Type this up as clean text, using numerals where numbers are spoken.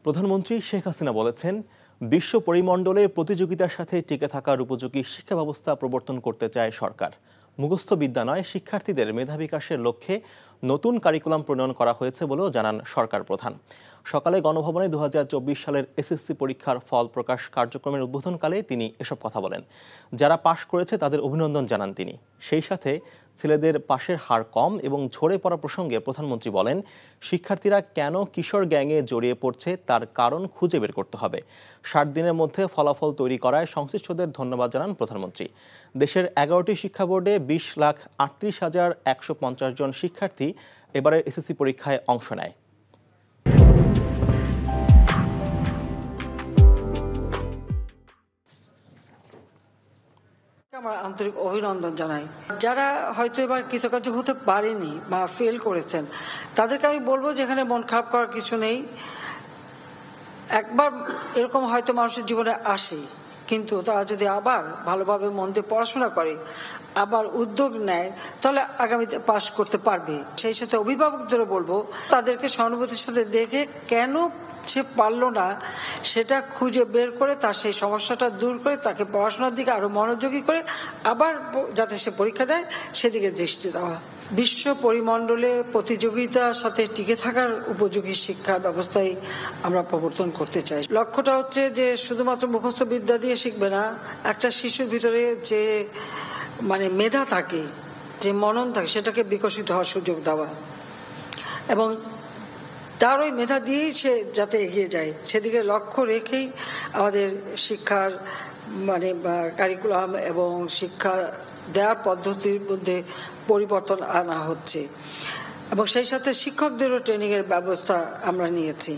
প্রধানমন্ত্রী শেখ হাসিনা বলেছেন, বিশ্ব পরিমণ্ডলে প্রতিযোগিতার সাথে টিকে থাকার উপযোগী শিক্ষা ব্যবস্থা প্রবর্তন করতে চায় সরকার। মুখস্থ বিদ্যা নয়, শিক্ষার্থীদের মেধা বিকাশের লক্ষ্যে নতুন কারিকুলাম প্রণয়ন করা হয়েছে বলেও জানান সরকার প্রধান। সকালে গণভবনে 2024 সালের এসএসসি পরীক্ষার ফল প্রকাশ কার্যক্রমের উদ্বোধনকালে তিনি এসব কথা বলেন। যারা পাশ করেছে তাদের অভিনন্দন জানান তিনি। সেই সাথে ছেলেদের পাশের হার কম এবং ঝরে পড়া প্রসঙ্গে প্রধানমন্ত্রী বলেন, শিক্ষার্থীরা কেন কিশোর গ্যাংয়ে জড়িয়ে পড়ছে তার কারণ খুঁজে বের করতে হবে। 60 দিনের মধ্যে ফলাফল তৈরি করায় সংশ্লিষ্টদের ধন্যবাদ জানান প্রধানমন্ত্রী। দেশের 11টি শিক্ষা বোর্ডে 20,38,150 জন শিক্ষার্থী এবারের এসএসসি পরীক্ষায় অংশ নেয়। আমার আন্তরিক অভিনন্দন জানাই। যারা হয়তো এবার কৃতকার্য হতে পারেনি বা ফেল করেছেন, তাদেরকে আমি বলবো যে এখানে মন খারাপ করার কিছু নেই। একবার এরকম হয়তো মানুষের জীবনে আসে, কিন্তু তারা যদি আবার ভালোভাবে মন দিয়ে পড়াশোনা করে, আবার উদ্যোগ নেয়, তাহলে আগামীতে পাশ করতে পারবে। সেই সাথে অভিভাবকদেরও বলবো, তাদেরকে সহানুভূতির সাথে দেখে কেন সে পারলো না সেটা খুঁজে বের করে তার সেই সমস্যাটা দূর করে তাকে পড়াশোনার দিকে আরো মনোযোগী করে আবার যাতে সে পরীক্ষা দেয় সেদিকে দৃষ্টি দেওয়া। বিশ্ব পরিমণ্ডলে প্রতিযোগিতার সাথে টিকে থাকার উপযোগী শিক্ষা ব্যবস্থায় আমরা প্রবর্তন করতে চাই। লক্ষ্যটা হচ্ছে যে শুধুমাত্র মুখস্থ বিদ্যা দিয়ে শিখবে না, একটা শিশুর ভিতরে যে মেধা থাকে, যে মনন থাকে, সেটাকে বিকশিত হওয়ার সুযোগ দেওয়া এবং তার ওই মেধা দিয়েই সে যাতে এগিয়ে যায় সেদিকে লক্ষ্য রেখেই আমাদের শিক্ষার কারিকুলাম এবং শিক্ষা দেওয়ার পদ্ধতির মধ্যে পরিবর্তন আনা হচ্ছে এবং সেই সাথে শিক্ষকদেরও ট্রেনিংয়ের ব্যবস্থা আমরা নিয়েছি।